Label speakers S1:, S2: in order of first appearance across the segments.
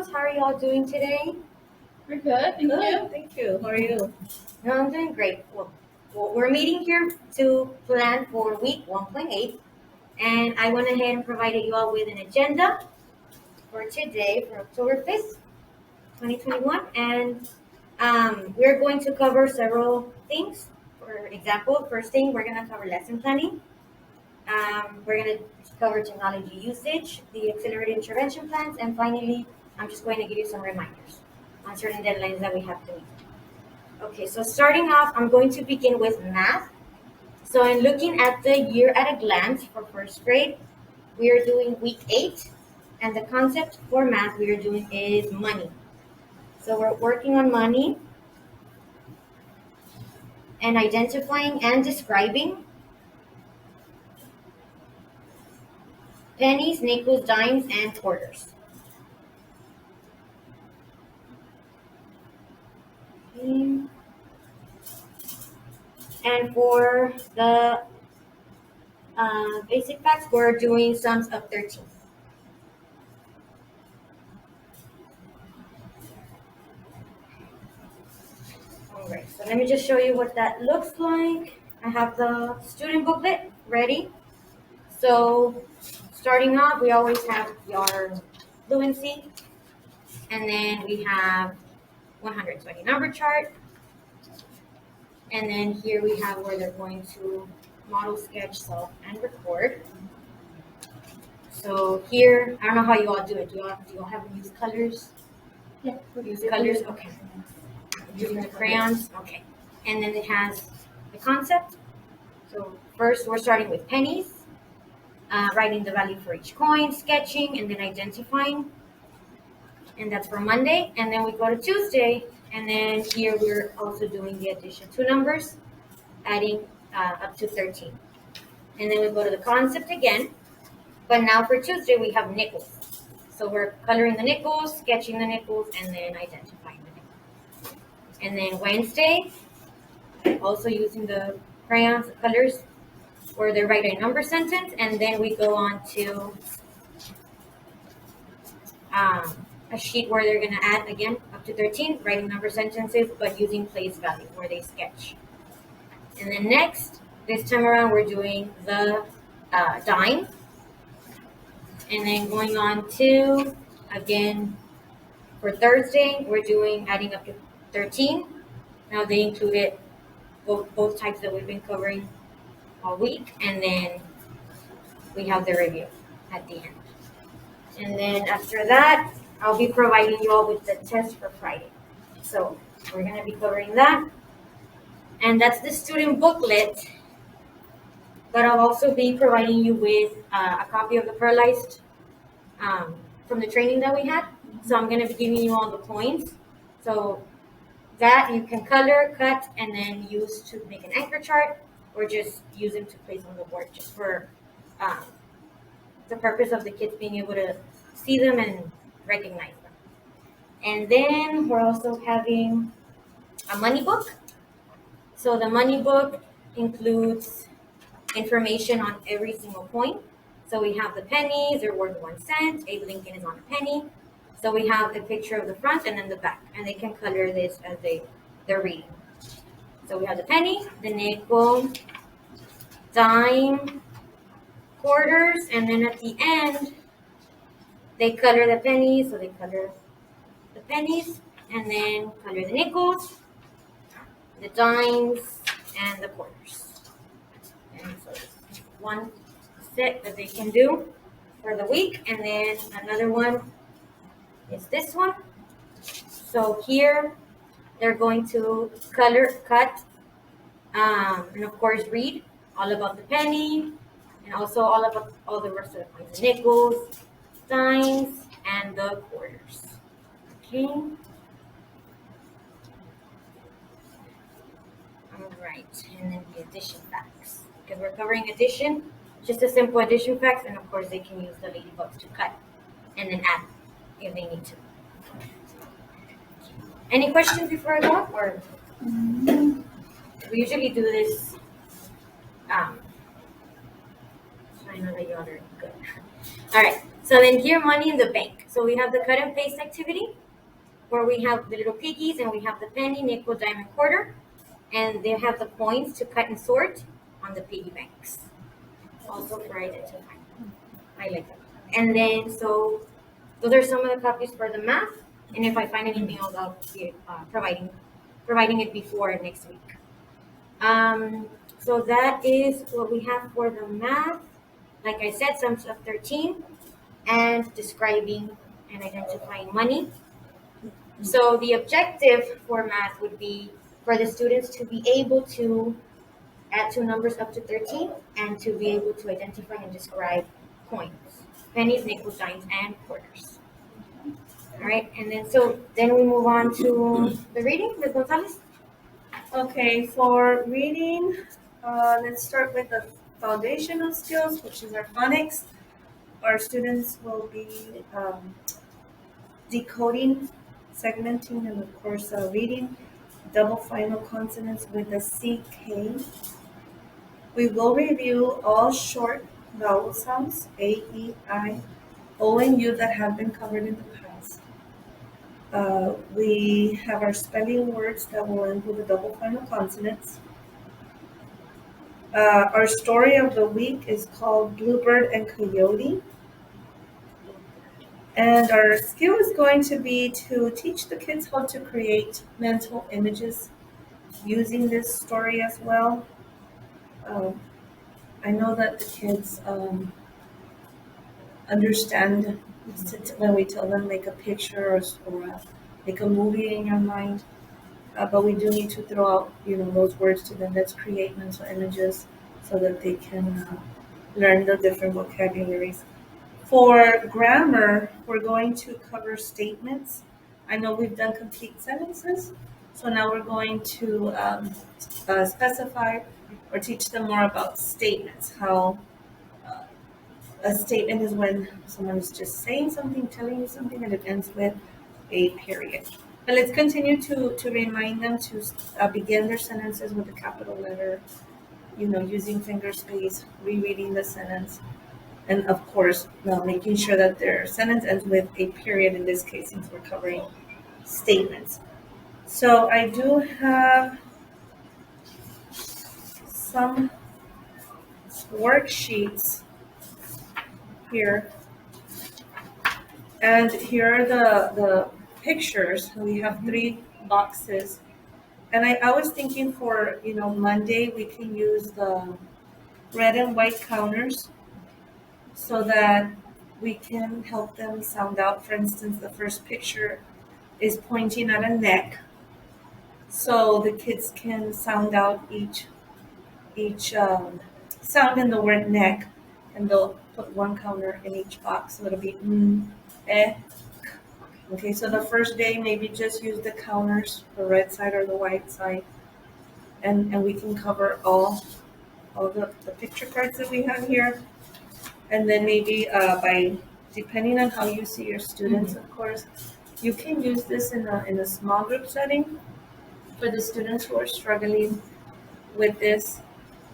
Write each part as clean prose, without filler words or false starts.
S1: girls. How are y'all doing today?
S2: We're good, thank you.
S1: Thank you. How are you? No, I'm doing great. Well, we're meeting here to plan for week 1.8, and I went ahead and provided you all with an agenda for today, for October 5th, 2021, and we're going to cover several things. For example, first thing, we're going to cover lesson planning. We're going to cover technology usage, the accelerated intervention plans, and finally, I'm just going to give you some reminders on certain deadlines that we have to meet. Okay, so starting off, I'm going to begin with math. So in looking at the year at a glance for first grade, we are doing week 8, and the concept for math we are doing is money. So we're working on money and identifying and describing pennies, nickels, dimes, and quarters. And for the basic facts, we're doing sums of 13. Alright, so let me just show you what that looks like. I have the student booklet ready. So starting off, we always have your fluency, and then we have 120 number chart, and then here we have where they're going to model, sketch, solve, and record. So here, I don't know how you all do it. Do you all have use colors?
S2: Yeah.
S1: Use colors? Okay. Using the crayons? Okay. And then it has the concept. So first, we're starting with pennies. Writing the value for each coin, sketching, and then identifying. And that's for Monday. And then we go to Tuesday, and then here we're also doing the addition to numbers, adding up to 13. And then we go to the concept again, but now for Tuesday we have nickels. So we're coloring the nickels, sketching the nickels, and then identifying the nickels. And then Wednesday, also using the crayons, the colors, where they write a number sentence, and then we go on to a sheet where they're going to add again up to 13, writing number sentences, but using place value where they sketch. And then next, this time around, we're doing the dime, and then going on to, again, for Thursday, we're doing adding up to 13. Now they included both types that we've been covering all week, and then we have the review at the end. And then after that, I'll be providing you all with the test for Friday. So we're going to be covering that. And that's the student booklet. But I'll also be providing you with a copy of the Paralyzed from the training that we had. So I'm going to be giving you all the points. So that you can color, cut, and then use to make an anchor chart, or just use them to place on the board just for the purpose of the kids being able to see them and recognize them. And then we're also having a money book. So the money book includes information on every single coin. So we have the pennies, they're worth 1 cent. Abe Lincoln is on a penny. So we have a picture of the front and then the back, and they can color this as they're reading. So we have the penny, the nickel, dime, quarters, and then at the end, they color the pennies. So they color the pennies, and then color the nickels, the dimes, and the quarters. And so it's one set that they can do for the week, and then another one is this one. So here they're going to color, cut, and of course read all about the penny, and also all about all the rest of the coins, the nickels, dimes, and the quarters. Okay. All right, and then the addition facts, because we're covering addition, just a simple addition facts, and of course they can use the ladybugs to cut and then add if they need to. Any questions before I go? Or we usually do this. So I know that you all are good. All right. So then here, money in the bank. So we have the cut and paste activity where we have the little piggies and we have the penny, nickel, dime, quarter. And they have the coins to cut and sort on the piggy banks. Also for identifying. I like that. And then, so those are some of the copies for the math. And if I find anything else, I'll be providing it before next week. So that is what we have for the math. Like I said, sums of 13 and describing and identifying money. So the objective for math would be for the students to be able to add two numbers up to 13 and to be able to identify and describe coins, pennies, nickels, dimes, and quarters. All right, and then we move on to the reading, Ms. Gonzalez.
S2: Okay, for reading, let's start with the foundational skills, which is our phonics. Our students will be decoding, segmenting, and of course reading double final consonants with the CK. We will review all short vowel sounds, A, E, I, O, and U that have been covered in the past. We have our spelling words that will end with the double final consonants. Our story of the week is called Bluebird and Coyote. And our skill is going to be to teach the kids how to create mental images using this story as well. I know that the kids understand when we tell them make a picture or make a movie in your mind. But we do need to throw out, those words to them. Let's create mental images so that they can learn the different vocabularies. For grammar, we're going to cover statements. I know we've done complete sentences, so now we're going to specify or teach them more about statements. How a statement is when someone is just saying something, telling you something, and it ends with a period. But let's continue to remind them to begin their sentences with a capital letter, using finger space, rereading the sentence, and of course, making sure that their sentence ends with a period in this case, since we're covering statements. So I do have some worksheets here. And here are the pictures. We have 3 boxes. And I was thinking for, Monday, we can use the red and white counters so that we can help them sound out. For instance, the first picture is pointing at a neck. So the kids can sound out each sound in the word neck, and they'll put 1 counter in each box. So it'll be eh. Okay, so the first day, maybe just use the counters, the red side or the white side, and we can cover all the picture cards that we have here. And then maybe depending on how you see your students, of course, you can use this in a small group setting for the students who are struggling with this.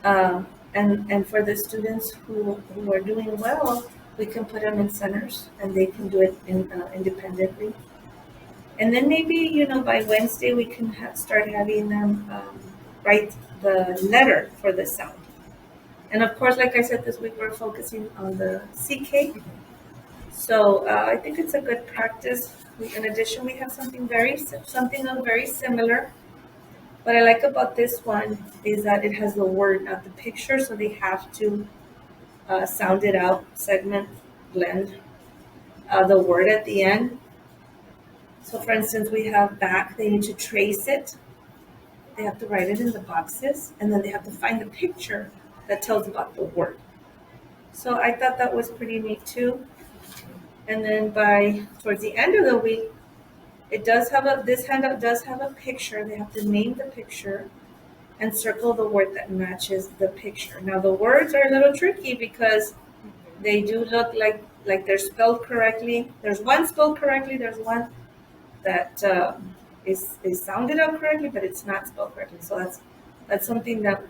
S2: And for the students who are doing well, we can put them in centers and they can do it independently. And then maybe, by Wednesday, we can start having them write the letter for the sound. And of course, like I said, this week we're focusing on the CK. So I think it's a good practice. In addition, we have something very similar. What I like about this one is that it has the word, not the picture, so they have to sound it out, segment, blend the word at the end. So for instance, we have back, they need to trace it. They have to write it in the boxes, and then they have to find the picture that tells about the word. So I thought that was pretty neat too. And then towards the end of the week, this handout does have a picture. They have to name the picture and circle the word that matches the picture. Now the words are a little tricky because they do look like they're spelled correctly. There's one spelled correctly. There's one that is sounded out correctly, but it's not spelled correctly. So that's something that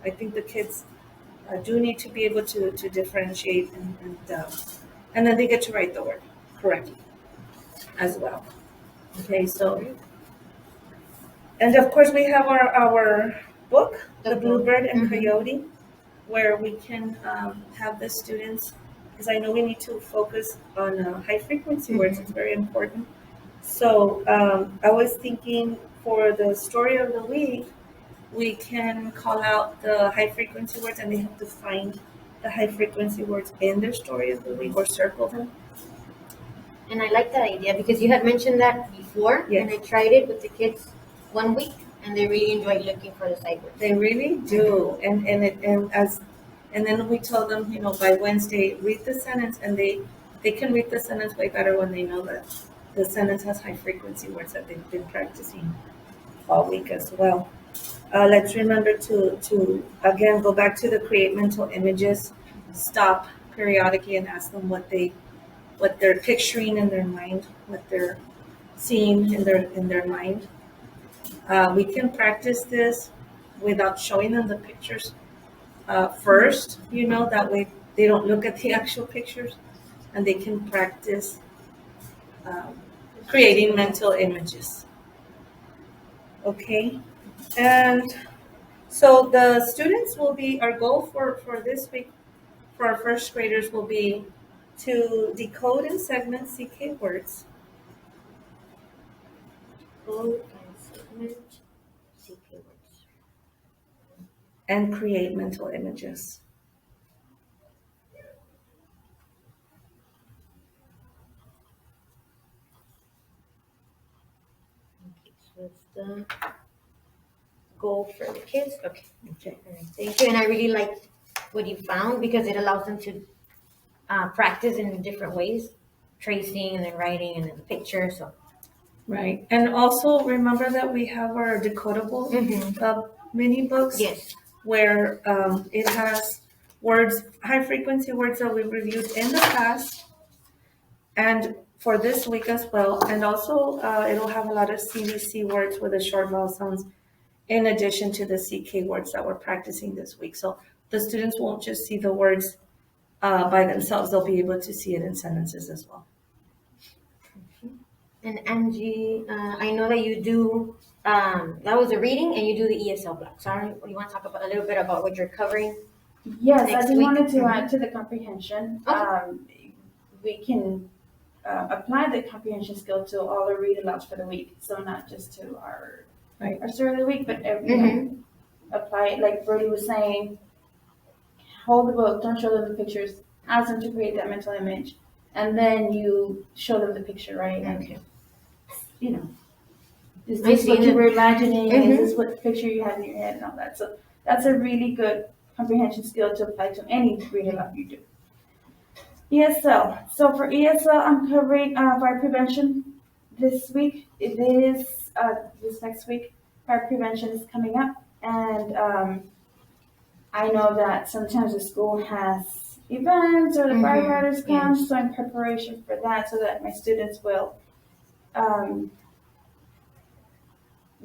S2: I think the kids do need to be able to differentiate and And then they get to write the word correctly as well. Okay, so, and of course we have our book, The Bluebird and Coyote, where we can have the students, because I know we need to focus on high frequency words, it's very important. So I was thinking for the story of the week, we can call out the high frequency words and they have to find the high frequency words in their story of the week or circle them.
S1: And I like that idea because you had mentioned that before,
S2: Yes.
S1: and I tried it with the kids one week, and they really enjoyed looking for the sight words.
S2: They really do, and then we tell them, by Wednesday, read the sentence, and they can read the sentence way better when they know that the sentence has high frequency words that they've been practicing all week as well. Let's remember to again go back to the create mental images. Stop periodically and ask them what they're picturing in their mind, what they're seeing in their mind. We can practice this without showing them the pictures first, that way they don't look at the actual pictures and they can practice creating mental images. Okay, and so the students will be, our goal for this week for our first graders will be to decode and segment CK words.
S1: Code and segment CK words.
S2: And create mental images.
S1: Okay, so it's the goal for the kids. Okay.
S2: Okay.
S1: All right. Thank you. And I really liked what you found because it allows them to practice in different ways, tracing and then writing and then the picture. So
S2: Right. And also remember that we have our decodable mini books.
S1: yes.
S2: Where it has words, high frequency words that we've reviewed in the past and for this week as well. And also it'll have a lot of CVC words with the short vowel sounds in addition to the CK words that we're practicing this week. So the students won't just see the words by themselves, they'll be able to see it in sentences as well.
S1: And Angie, I know that you do, that was a reading and you do the ESL block. Sorry, you want to talk about a little bit about what you're covering?
S3: Yes, I
S1: Next
S3: just
S1: week?
S3: wanted to add to the comprehension.
S1: Okay.
S3: We can apply the comprehension skill to all the read alouds for the week. So not just to our story of the week, but apply it like Brody was saying. Hold the book, don't show them the pictures. Ask them to create that mental image, and then you show them the picture, right?
S1: Okay.
S3: Is
S1: I
S3: this
S1: see
S3: what you
S1: it.
S3: were imagining? Is this what picture you had in your head and all that? So that's a really good comprehension skill to apply to any read aloud you do. ESL. So for ESL, I'm covering fire prevention this week. It is this next week. Fire prevention is coming up, and I know that sometimes the school has events or the firefighters come. So in preparation for that, so that my students will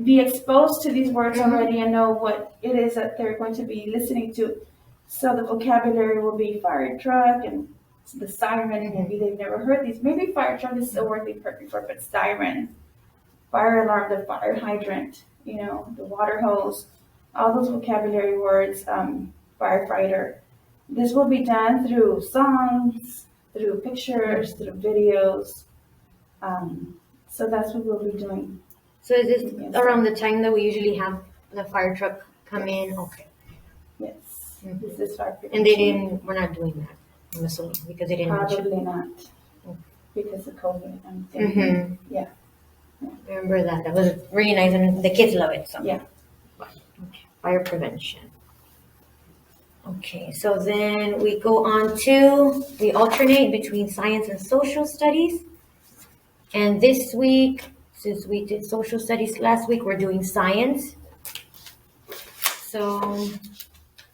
S3: be exposed to these words already and know what it is that they're going to be listening to. So the vocabulary will be fire truck and the siren. Maybe they've never heard these. Maybe fire truck is a word they've heard before, but siren, fire alarm, the fire hydrant, the water hose, all those vocabulary words, firefighter. This will be done through songs, through pictures, through videos. So that's what we'll be doing.
S1: So is this around the time that we usually have the fire truck come in? Okay.
S3: Yes. This is fire prevention.
S1: And we're not doing that, I'm assuming, because they didn't mention.
S3: Probably not, because of COVID. I'm thinking. Yeah.
S1: Remember that. That was really nice and the kids love it. So.
S3: Yeah.
S1: Okay. Fire prevention. Okay, so then we go on to, we alternate between science and social studies. And this week, since we did social studies last week, we're doing science. So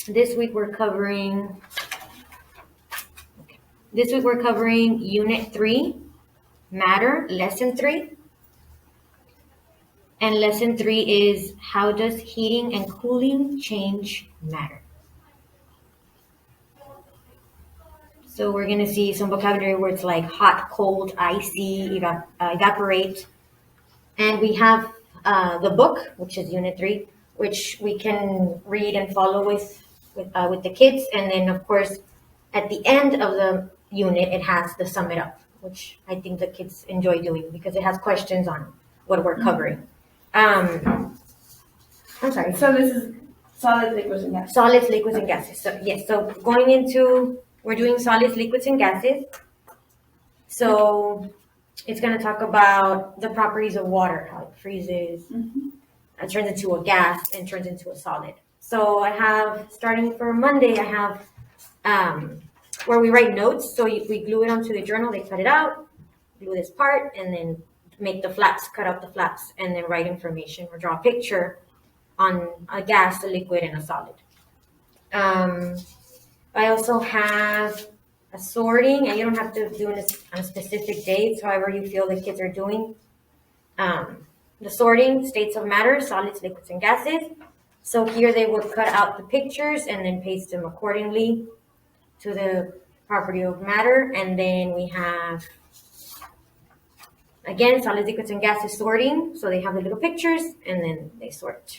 S1: this week we're covering Unit 3, Matter, Lesson 3. And Lesson 3 is How Does Heating and Cooling Change Matter? So we're gonna see some vocabulary words like hot, cold, icy, evaporate, and we have the book, which is Unit 3, which we can read and follow with the kids, and then of course at the end of the unit it has the sum it up, which I think the kids enjoy doing because it has questions on what we're covering. I'm sorry.
S3: So this is solid, liquids, and gases.
S1: Solids, liquids, and gases. So yes, so we're doing solids, liquids, and gases. So it's going to talk about the properties of water, how it freezes, it turns into a gas, and turns into a solid. So I have, starting for Monday, I have where we write notes. So we glue it onto the journal, they cut it out, glue this part, and then make the flaps, cut out the flaps, and then write information or draw a picture on a gas, a liquid, and a solid. I also have a sorting, and you don't have to do it on a specific date, however you feel the kids are doing. The sorting, states of matter, solids, liquids, and gases. So here they would cut out the pictures and then paste them accordingly to the property of matter. And then we have, again, solids, liquids, and gases sorting. So they have the little pictures and then they sort.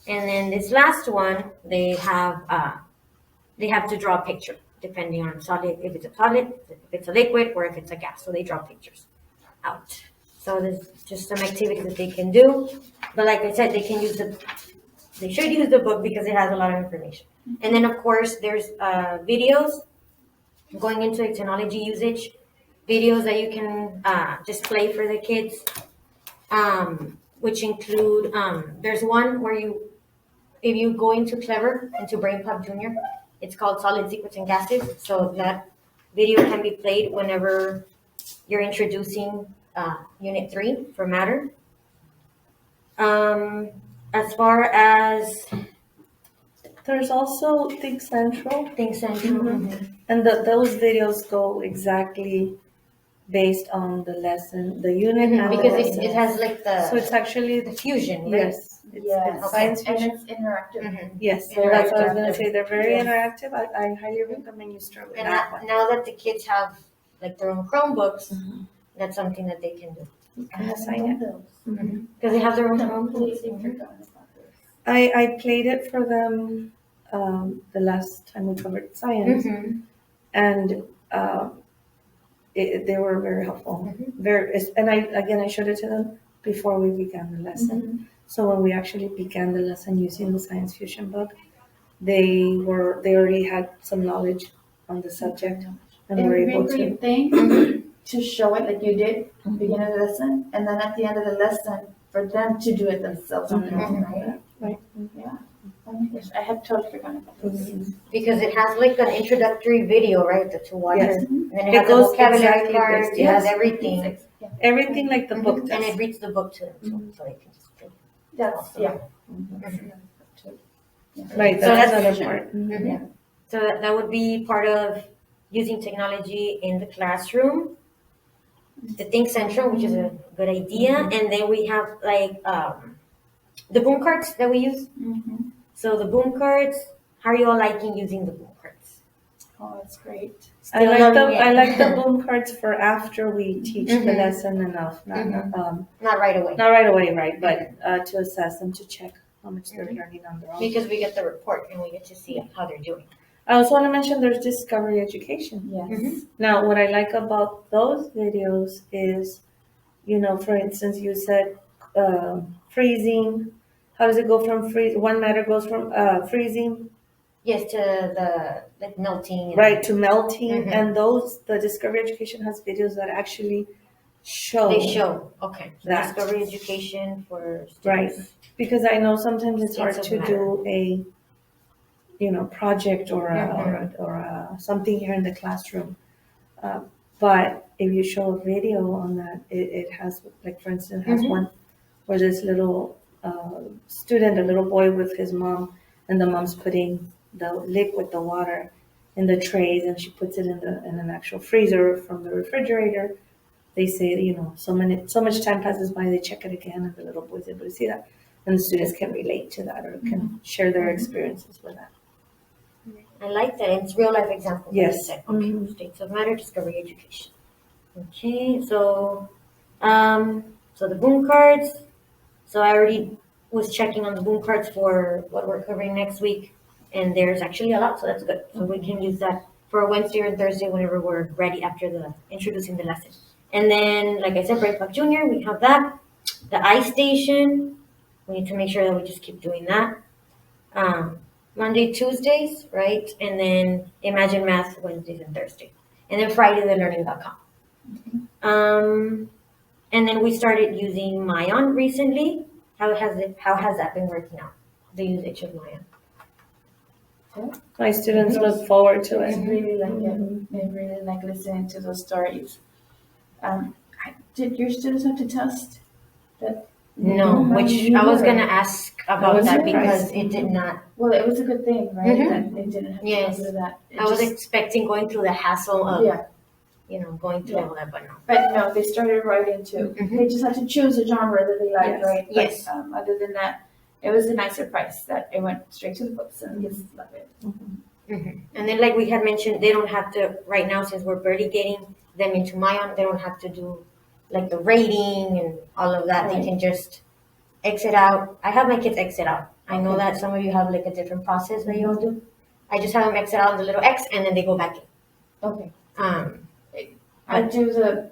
S1: And then this last one, they have to draw a picture depending on solid, if it's a solid, if it's a liquid, or if it's a gas. So they draw pictures out. So there's just some activities that they can do. But like I said, they should use the book because it has a lot of information. And then of course there's videos going into technology usage, videos that you can just play for the kids, which include, there's one where if you go into Clever, into BrainPop Junior, it's called Solids, Liquids, and Gases. So that video can be played whenever you're introducing Unit 3 for matter. As far as
S2: There's also Think Central,
S1: things and
S2: and those videos go exactly based on the lesson, the unit, and
S1: because
S2: the
S1: it
S2: lesson.
S1: has like
S2: So it's actually
S1: the fusion, right?
S2: yes, it's
S3: Yes.
S2: science
S3: And
S2: fusion.
S3: it's interactive.
S2: Yes, so that's what I was gonna
S1: Interactive.
S2: say. They're very
S1: Yes.
S2: interactive. I highly recommend you start with
S1: And
S2: that one.
S1: now that the kids have like their own Chromebooks,
S2: Mhm.
S1: that's something that they can do
S3: I haven't
S2: Sign
S3: done
S2: it.
S3: those.
S1: because they have their own
S3: Completely
S1: Chromebooks.
S3: forgotten about those.
S2: I played it for them the last time we covered science, and they were very helpful. And I showed it to them before we began the lesson. So when we actually began the lesson using the Science Fusion book, they already had some knowledge on the subject and
S3: It
S2: were
S3: would be a
S2: able to.
S3: great thing to show it like you did at the beginning of the lesson, and then at the end of the lesson, for them to do it themselves on their own, right?
S2: Right.
S3: Yeah. Oh my gosh, I had totally forgotten about this.
S1: Because it has like an introductory video, right, to watch.
S2: Yes.
S1: And then it
S2: It
S1: has the
S2: goes
S1: vocabulary
S2: exactly
S1: cards,
S2: based-
S1: it has
S2: yes.
S1: everything.
S2: Everything like the book
S1: And it
S2: does.
S1: reads the book to them too, so they can just play.
S3: That's, yeah.
S2: Right,
S1: So
S2: that's
S1: that's
S2: another part.
S3: Yeah.
S1: So that would be part of using technology in the classroom. The Think Central, which is a good idea. And then we have like the boom cards that we use. So the boom cards, how are you all liking using the boom cards?
S3: Oh, that's great.
S2: I
S1: Still
S2: like the
S1: loving it.
S2: boom cards for after we teach the lesson enough, not
S1: Not right away.
S2: not right away, right? But to assess them, to check how much they're learning on their own.
S1: Because we get the report and we get to see how they're doing.
S2: I also want to mention there's Discovery Education.
S3: Yes.
S2: Now, what I like about those videos is, for instance, you said freezing. How does it go from one matter goes from freezing,
S1: Yes, to the like melting. And
S2: right, to melting,
S1: Mhm.
S2: and the Discovery Education has videos that actually show.
S1: They show. Okay. So
S2: That.
S1: Discovery Education for
S2: Right.
S1: students.
S2: Because I know sometimes it's hard
S1: States
S2: to
S1: of
S2: do a, project or
S1: Mhm.
S2: or something here in the classroom. But if you show a video on that, it has, like for instance, has
S1: Mhm.
S2: one where this little student, a little boy with his mom, and the mom's putting the liquid, the water, in the trays, and she puts it in an actual freezer from the refrigerator. They say, so much time passes by, they check it again, and the little boy's able to see that, and the students can relate to that or can share their experiences with that.
S1: I like that. It's real life examples. like you
S2: Yes.
S1: said. Okay.
S2: Mhm.
S1: States of matter, discovery, education. Okay. So the boom cards. So I already was checking on the boom cards for what we're covering next week, and there's actually a lot, so that's good. So we can use that for Wednesday or Thursday whenever we're ready after the introducing the lesson. And then, like I said, Break Club Junior, we have that. The ice station, we need to make sure that we just keep doing that. Monday, Tuesdays, right? And then Imagine Math Wednesdays and Thursdays. And then Friday, the learning.com. And then we started using Mayan recently. How has that been working out? The usage of Mayan.
S2: My students look forward to
S3: I
S2: it.
S3: really like it. They really like listening to those stories. Did your students have to test that?
S1: No, which
S3: you
S1: I was
S3: were.
S1: gonna ask about
S2: was
S1: that because
S2: surprised.
S1: it did not.
S3: Well, it was a good thing, right?
S1: Mhm.
S3: That they didn't have to
S1: Yes.
S3: go through that.
S1: I was expecting going through the hassle of,
S3: yeah,
S1: going through
S3: Yeah.
S1: all that, but no.
S3: but no, they started writing too.
S1: Mhm.
S3: They just had to choose a genre that they liked,
S2: Yes.
S3: right? But,
S1: Yes.
S3: other than that, it was a nice surprise that it went straight to the books and kids love it.
S1: And then, like we had mentioned, they don't have to right now since we're barely getting them into Mayan. They don't have to do like the rating and all of that. They
S3: Right.
S1: can just exit out. I have my kids exit out. I know
S3: Okay.
S1: that some of you have like a different process that you all do. I just have them exit out the little X and then they go back in.
S3: Okay.
S1: Um,
S3: I do the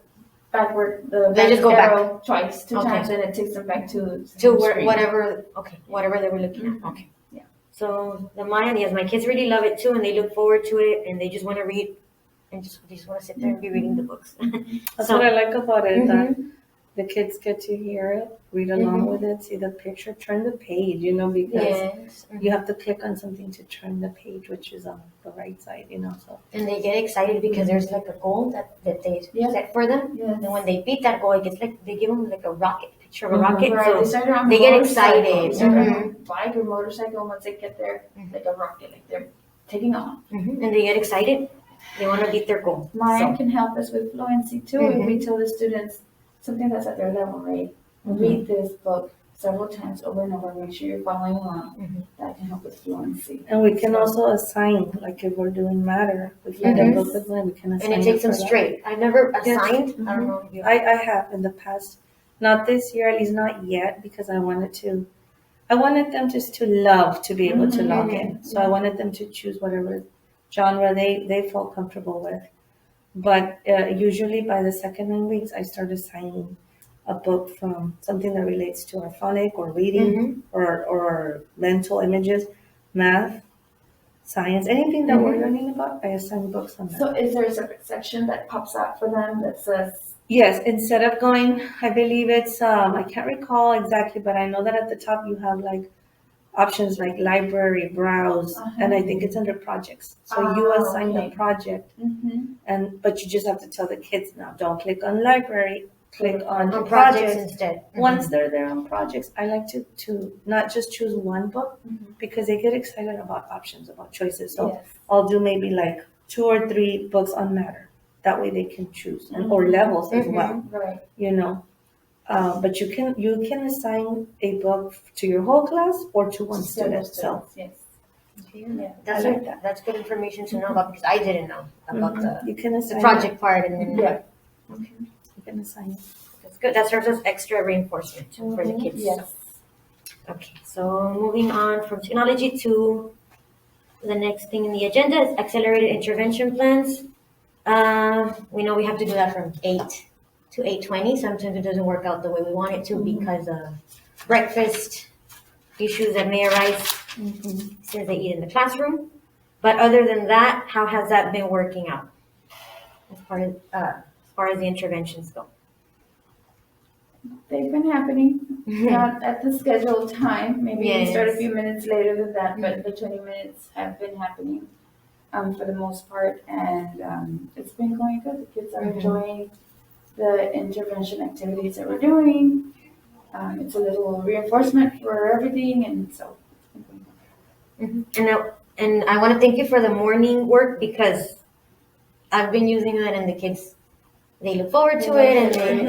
S3: backward, the
S1: They just go back.
S3: arrow twice, two
S1: Okay.
S3: times, and it takes them back to
S1: to
S3: the
S1: where,
S3: screen.
S1: whatever they were looking at. Okay.
S3: Yeah.
S1: So the Mayan, yes, my kids really love it too, and they look forward to it, and they just want to read, and they just want to sit there and be reading the books.
S2: That's
S1: So-
S2: what I like about it, that
S1: Mhm.
S2: the kids get to hear it, read along with it, see the picture, turn the page, because
S1: Yes.
S2: you have to click on something to turn the page, which is on the right side, so.
S1: And they get excited because there's like a goal that they
S3: Yeah.
S1: set for them.
S3: Yes.
S1: And when they beat that goal, it gets like, they give them like a rocket, picture of a
S2: Mhm.
S1: rocket.
S3: Right, they
S1: So
S3: started on
S1: they
S3: the
S1: get
S3: motorcycle.
S1: excited.
S3: They started
S1: Mhm.
S3: on a bike or motorcycle. Once they get there,
S1: Mhm.
S3: like a rocket, like they're taking off.
S1: and they get excited. They want to beat their goal.
S3: Mine can help us with fluency too. If we tell the students something that's at their level, right? Read this book several times over and over. Make sure you're following along.
S1: Mhm.
S3: That can help with fluency.
S2: And we can also assign, like if we're doing matter, we find a
S1: Mhm.
S2: book with them, we can assign.
S1: And it takes them
S2: for that.
S1: straight. I've never
S2: Yes.
S1: assigned. I don't know if you.
S2: I have in the past, not this year, at least not yet, because I wanted them just to love to be able to
S3: Mhm.
S2: log in. So I wanted them to choose whatever genre they felt comfortable with. But usually by the second 9 weeks, I start assigning a book from something that relates to our phonic or reading or mental images, math, science, anything that we're learning about, I assign books on that.
S3: So is there a separate section that pops out for them that says,
S2: Yes, instead of going, I believe it's, I can't recall exactly, but I know that at the top you have like options like library, browse, and I think it's under projects. So you
S3: Oh,
S2: assign the
S3: okay.
S2: project, but you just have to tell the kids now, don't click on library, click on
S1: on projects
S2: projects.
S1: instead.
S2: Once they're there on projects, I like to not just choose one book because they get excited about options, about choices. So
S3: yes.
S2: I'll do maybe like 2 or 3 books on matter. That way they can choose or levels as well,
S3: Right.
S2: But you can assign a book to your whole class or to one student. So
S3: Yes.
S1: Yeah,
S2: I like that.
S1: that's good information to know about because I didn't know about
S2: you can
S1: the
S2: assign
S1: project part and then
S3: Yeah.
S2: You can assign it.
S1: that's good. That serves as extra reinforcement for the kids.
S3: Yes.
S1: Okay, so moving on from technology to the next thing in the agenda is accelerated intervention plans. We know we have to do that from 8 to 8:20. Sometimes it doesn't work out the way we want it to because of breakfast issues that may arise since they eat in the classroom. But other than that, how has that been working out as far as the interventions go?
S3: They've been happening, not at the scheduled time. Maybe we start a
S1: Yes.
S3: few minutes later than that, but the 20 minutes have been happening for the most part, and it's been going good. The kids are enjoying the intervention activities that we're doing. It's a little reinforcement for everything, and so it's been going good.
S1: And I want to thank you for the morning work because I've been using that and the kids, they look forward to it and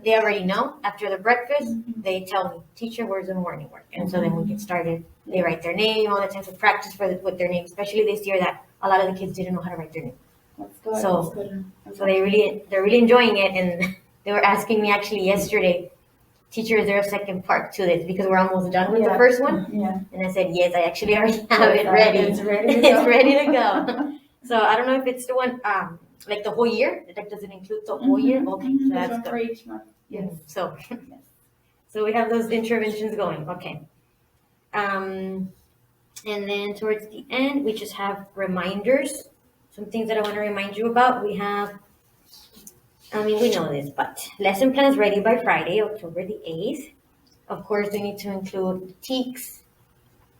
S1: they already know after the breakfast, they tell me, teacher, where's the morning work? And so then we get started They write their name all the time, so practice with their name, especially this year that a lot of the kids didn't know how to write their name.
S3: That's good.
S1: So-
S3: That's good.
S1: So they're really enjoying it, and they were asking me actually yesterday, teacher, is there a second part to this? Because we're almost done with the
S3: Yeah.
S1: first one.
S3: Yeah.
S1: And I said, yes, I actually already have it ready.
S3: It's ready to go.
S1: It's ready to go. So I don't know if it's the one, like the whole year. That doesn't include the whole year. Okay, so
S3: That's
S1: that's
S3: one
S1: good.
S3: for each month. Yes.
S1: So, so we have those interventions going. Okay. And then towards the end, we just have reminders. Some things that I want to remind you about. We have, we know this, but lesson plans ready by Friday, October the 8th. Of course, they need to include TEKS,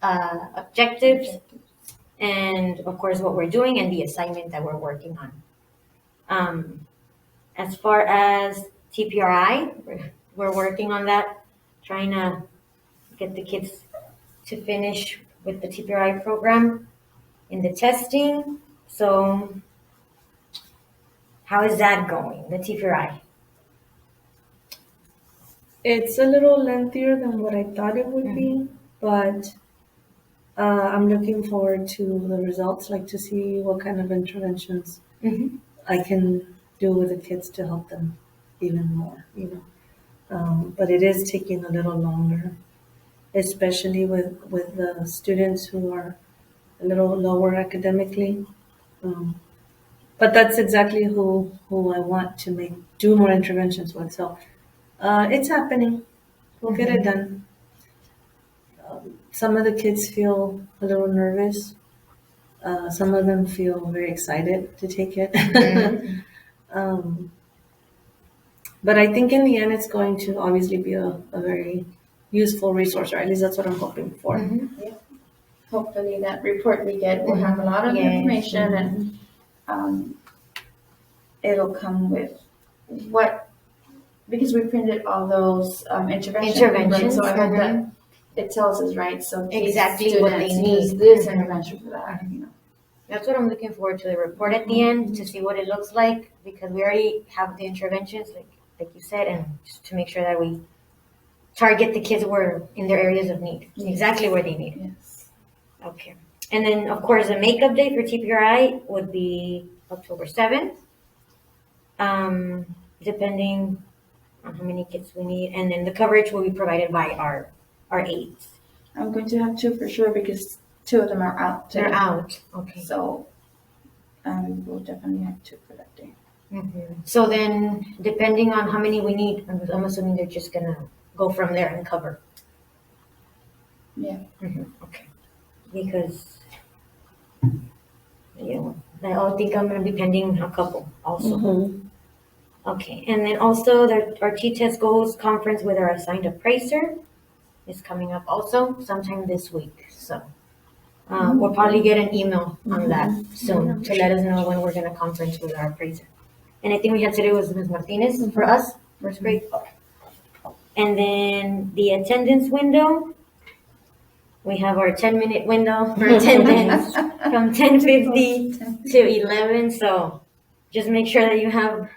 S1: objectives, and of course what we're doing and the assignment that we're working on. As far as TPRI, we're working on that, trying to get the kids to finish with the TPRI program in the testing. So how is that going, the TPRI?
S2: It's a little lengthier than what I thought it would be, but I'm looking forward to the results, like to see what kind of interventions I can do with the kids to help them even more, But it is taking a little longer, especially with the students who are a little lower academically. But that's exactly who I want to do more interventions with. So it's happening. We'll get it done. Some of the kids feel a little nervous. Some of them feel very excited to take it. But I think in the end, it's going to obviously be a very useful resource, or at least that's what I'm hoping for.
S3: Hopefully that report we get will have a lot of
S1: Yes.
S3: information and it'll come with because we printed all those interventions.
S1: Interventions,
S3: So I hope that it tells us, right? So these
S1: Exactly what they
S3: students use
S1: need.
S3: this intervention for that,
S1: That's what I'm looking forward to, the report at the end, to see what it looks like, because we already have the interventions, like you said, and just to make sure that we target the kids who are in their areas of need, exactly where they need.
S3: Yes.
S1: Okay. And then, of course, the makeup day for TPRI would be October 7th, depending on how many kids we need. And then the coverage will be provided by our aides.
S3: I'm going to have 2 for sure because 2 of them are out today.
S1: They're out. Okay.
S3: So we'll definitely have 2 for that day.
S1: So then, depending on how many we need, I'm assuming they're just going to go from there and cover.
S3: Yeah.
S1: Okay. Because, I think I'm going to be pending a couple also. Okay. And then also, our T-Test Goals conference with our assigned appraiser is coming up also sometime this week. So we'll probably get an email on that soon to let us know when we're going to conference with our appraiser. And I think we had today was Ms. Martinez for us, first grade. Okay. And then the attendance window, we have our 10-minute window for attendance from 10:50 to 11. So just make sure that you have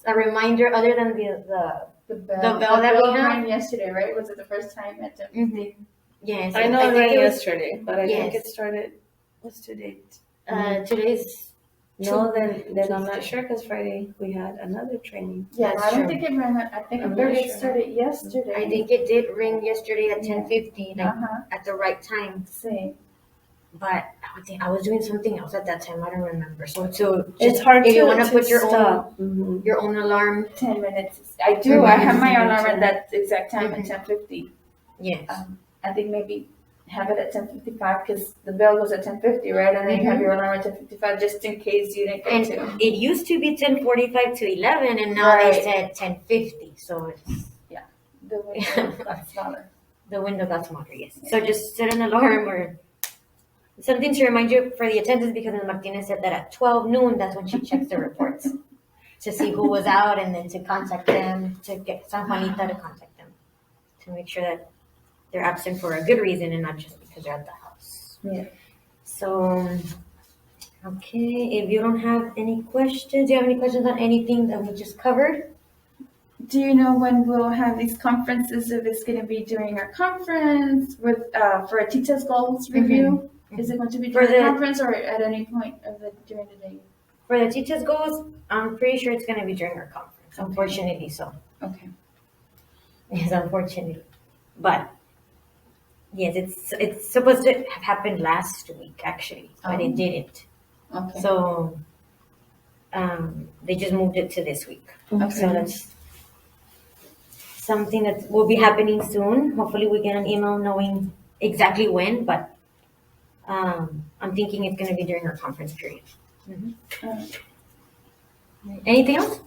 S1: a reminder other than
S3: The bell
S1: that we have.
S3: rang yesterday, right? Was it the first time at 10:50?
S1: Yes.
S2: I know it
S1: think
S2: ran
S1: it was,
S2: yesterday, but I think
S1: Yes.
S2: it started. What's today?
S1: today's
S2: No, then I'm not sure because Friday we had another training.
S3: Yeah,
S1: That's
S3: I don't
S1: true.
S3: think it ran. I think
S2: I'm
S3: it
S2: not sure.
S3: started yesterday.
S1: I think it did ring yesterday at 10:50, at the right time.
S3: Same.
S1: But I was doing something else at that time. I don't remember. So
S2: It's hard
S1: if
S2: to
S1: you want to put your
S2: stop.
S1: your own alarm.
S3: 10 minutes. I do. I have my alarm at that exact time at 10:50.
S1: Yes.
S3: I think maybe have it at 10:55 because the bell goes at 10:50, right? And then you have your alarm at 10:55 just in case you didn't get
S1: And
S3: to.
S1: it used to be 10:45 to 11, and now they
S3: Right.
S1: said 10:50. So
S3: The window got smaller.
S1: the window got smaller. Yes. So just set an alarm or something to remind you for the attendance, because Ms. Martinez said that at 12 noon, that's when she checks the reports to see who was out, and then to contact them, to get San Juanita to contact them to make sure that they're absent for a good reason and not just because they're at the house.
S3: Yeah.
S1: So, okay, if you don't have any questions, do you have any questions on anything that we just covered?
S3: Do you know when we'll have these conferences? If it's going to be during our conference with for a teacher's goals review? Is it going to be
S1: For
S3: during the
S1: the-
S3: conference or at any point of the during the day?
S1: For the teachers' goals, I'm pretty sure it's gonna be during our conference, unfortunately so.
S3: Okay.
S1: Yes, unfortunately. But, yes, it's supposed to have happened last week, actually, but it
S3: Oh.
S1: didn't.
S3: Okay.
S1: So, they just moved it to this week.
S3: Okay.
S1: So that's something that will be happening soon. Hopefully we get an email knowing exactly when, but I'm thinking it's gonna be during our conference period. Anything else?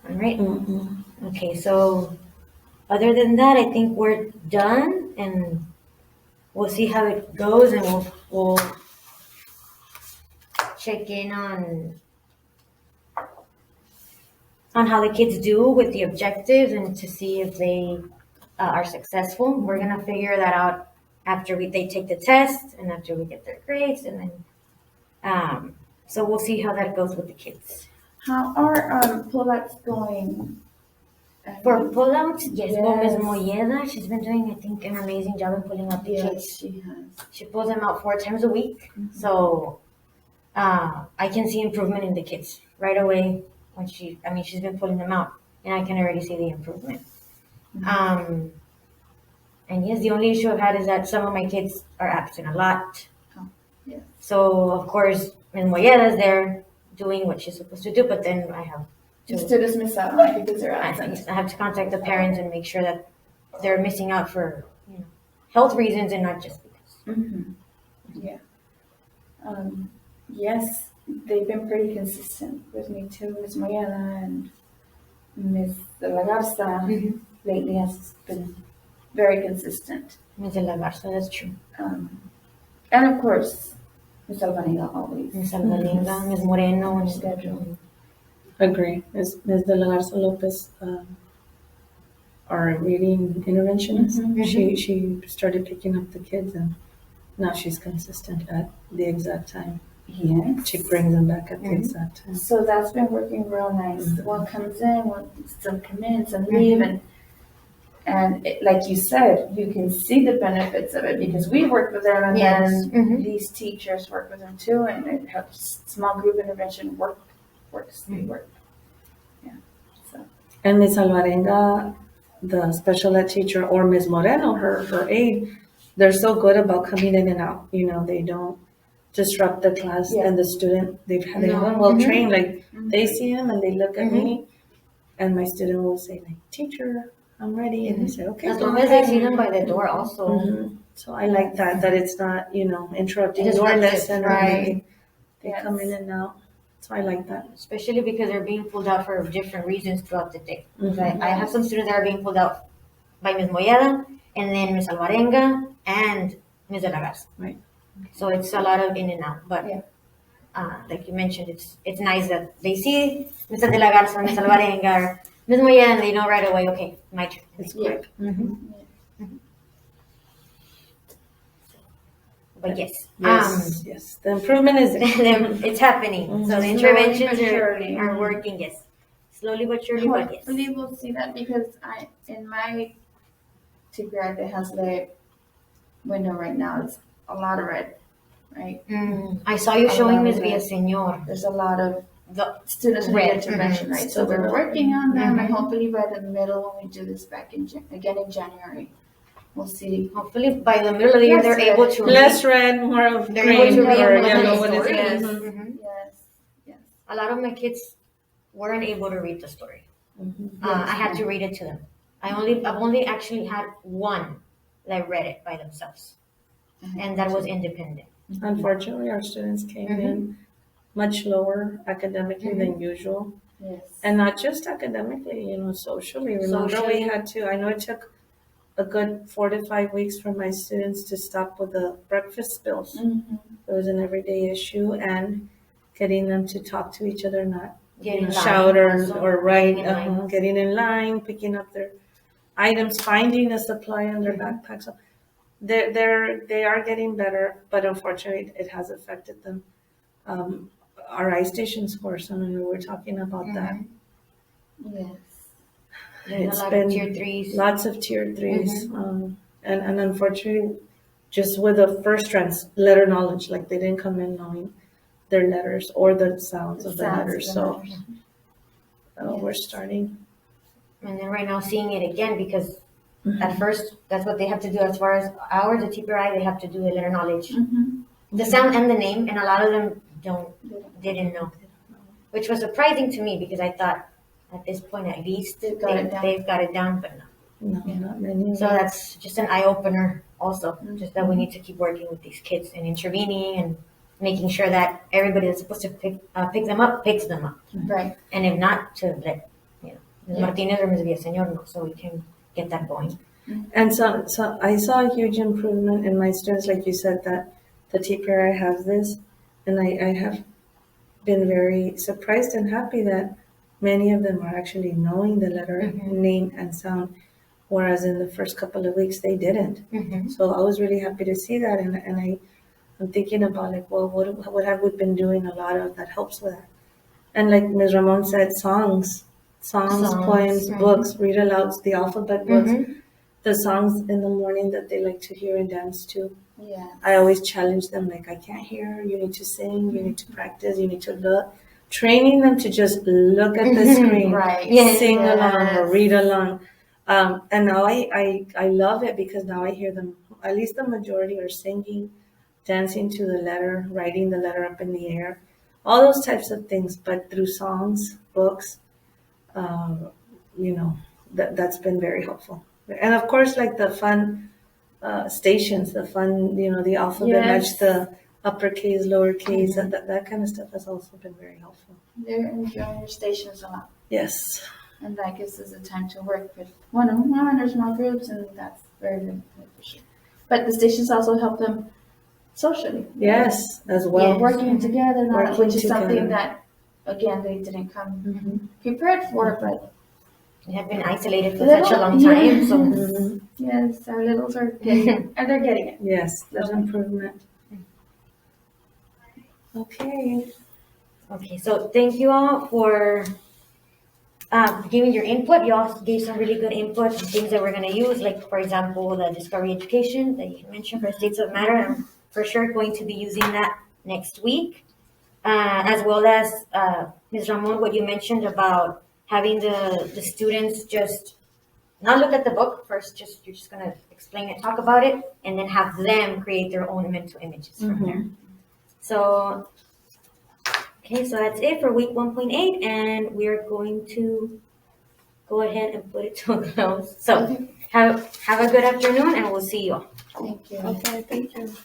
S1: All right. Okay, so other than that, I think we're done, and we'll see how it goes, and we'll check in on how the kids do with the objectives and to see if they are successful. We're gonna figure that out after they take the test and after we get their grades, and then so we'll see how that goes with the kids.
S3: How are pull-ups going?
S1: For pullouts, yes, well, Ms.
S3: Yes.
S1: Molleda, she's been doing, I think, an amazing job in pulling out the kids.
S3: Yes, she has.
S1: She pulls them out 4 times a week. So I can see improvement in the kids right away when she's been pulling them out, and I can already see the improvement. And yes, the only issue I've had is that some of my kids are absent a lot.
S3: Oh, yes.
S1: So of course, Ms. Molleda's there doing what she's supposed to do, but then I have
S3: The
S1: to
S3: students miss out because they're absent.
S1: I have to contact the parents and make sure that they're missing out for health reasons and not just because.
S3: Yeah. Yes, they've been pretty consistent with me too. Ms. Moyana and Ms. De La Garza lately has been very consistent.
S1: Ms. De La Garza, that's true.
S3: And of course, Ms. Alvarado always.
S1: Ms. Alvarenga, Ms. Moreno, and
S3: Schedule.
S2: Agree. Ms. De La Garza Lopez, our reading interventionist, she started picking up the kids, and now she's consistent at the exact time.
S3: Yes.
S2: She brings them back at the exact time.
S3: So that's been working real nice. One comes in, one some come in, some leave, and it, like you said, you can see the benefits of it because we work with them, and
S1: Yes.
S3: then these teachers work with them too, and it helps. Small group intervention works. They work. Yeah. So.
S2: And Ms. Alvarenga, the special ed teacher, or Ms. Moreno, her aide, they're so good about coming in and out. They don't disrupt the class and the student. They've been well trained. Like they see him and they look at me, and my student will say, like, "Teacher, I'm ready," and they say, "Okay."
S1: as
S2: go
S1: long as they
S2: ahead."
S1: see them by the door, also.
S2: So I like that it's not interrupting
S1: Just
S2: your
S1: like
S2: lesson or
S3: right.
S2: anything. They
S3: Yes.
S2: come in and out. So I like that.
S1: Especially because they're being pulled out for different reasons throughout the day. I have some students that are being pulled out by Ms. Molleda, and then Ms. Alvarenga, and Ms. De La Garza.
S2: Right.
S1: So it's a lot of in and out. But like you mentioned, it's nice that they see Ms. De La Garza, Ms. Alvarenga, or Ms. Molleda, and they know right away, okay, my turn.
S2: It's quick.
S1: But yes,
S2: Yes. The improvement is there.
S1: it's happening. So the
S3: Slowly
S1: interventions
S3: but surely.
S1: are working. Yes, slowly but surely. But yes.
S3: Hopefully we'll see that because in my TPR that has the window right now, it's a lot of red, right?
S1: I saw you showing
S3: lot
S1: Ms.
S3: of it.
S1: Villaseñor.
S3: There's a lot of
S1: The
S3: students need intervention, right? So we're working on them, and hopefully by the middle, when we do this back again in January, we'll see.
S1: hopefully by the middle of the year they're
S3: Yes,
S1: able to
S2: Less red, more of
S1: They're
S2: green
S1: able to read
S2: or
S1: more
S2: yellow.
S1: of the
S2: What is
S1: stories.
S2: it?
S1: Mhm.
S3: Yes.
S1: A lot of my kids weren't able to read the story. I had to read it to them. I've only actually had one that read it by themselves, and that was independent.
S2: Unfortunately, our students came in much lower academically than usual.
S3: Yes.
S2: And not just academically, socially. Remember,
S1: Socially.
S2: we had to, I know it took a good 4 to 5 weeks for my students to stop with the breakfast spills. It was an everyday issue, and getting them to talk to each other, not
S1: Getting in line
S2: shout
S1: also.
S2: or write,
S1: Getting in line.
S2: getting in line, picking up their items, finding a supply in their backpack. So they are getting better, but unfortunately, it has affected them. our iStation scores. I mean, we were talking about that.
S3: Yes.
S1: There's
S2: It's
S1: a lot
S2: been
S1: of tier threes.
S2: lots of tier 3s, and unfortunately, just with the first letter knowledge, like they didn't come in knowing their letters or the sounds of the letters. So we're starting.
S1: And then right now seeing it again because at first that's what they have to do as far as ours, the TPRI, they have to do the letter knowledge. The sound and the name, and a lot of them didn't know. Which was surprising to me because I thought at this point at least they've got it down, but no.
S2: No, not many.
S1: So that's just an eye opener also, just that we need to keep working with these kids and intervening and making sure that everybody that's supposed to pick them up picks them up.
S3: Right.
S1: And if not, to let Ms. Martinez or Ms. Villaseñor know so we can get that going.
S2: And so I saw a huge improvement in my students, like you said, that the TPRI has this, and I have been very surprised and happy that many of them are actually knowing the letter, name, and sound, whereas in the first couple of weeks they didn't. So I was really happy to see that, and I'm thinking about like, well, what have we been doing a lot of that helps with that? And like Ms. Ramon said, songs, poems, books, read alouds, the alphabet books, the songs in the morning that they like to hear and dance to.
S3: Yeah.
S2: I always challenge them, like, I can't hear, you need to sing, you need to practice, you need to look. Training them to just look at the screen,
S3: Right.
S2: sing along or read along. And now I love it because now I hear them, at least the majority are singing, dancing to the letter, writing the letter up in the air, all those types of things, but through songs, books, that's been very helpful. And of course, like the fun stations, the fun, the alphabet match, the uppercase, lowercase, that kind of stuff has also been very helpful.
S3: They're enjoying your stations a lot.
S2: Yes.
S3: And that gives us a time to work with one-on-one or small groups, and that's very beneficial. But the stations also help them socially.
S2: Yes, as well.
S3: Yeah, working together, which is something
S2: together.
S3: that, again, they didn't come prepared for, but
S1: They have been isolated for such a long time, so
S3: yes, our littles are getting, and they're getting it.
S2: Yes, there's improvement. Okay.
S1: Okay, so thank you all for giving your input. You all gave some really good input, things that we're going to use, like, for example, the discovery education that you mentioned for states of matter. I'm for sure going to be using that next week, as well as Ms. Ramon, what you mentioned about having the students just not look at the book first, you're just going to explain it, talk about it, and then have them create their own mental images from there. So, okay, so that's it for week 1.8, and we're going to go ahead and put it to a close. So, have a good afternoon, and we'll see you all.
S3: Thank you.
S2: Okay, thank you.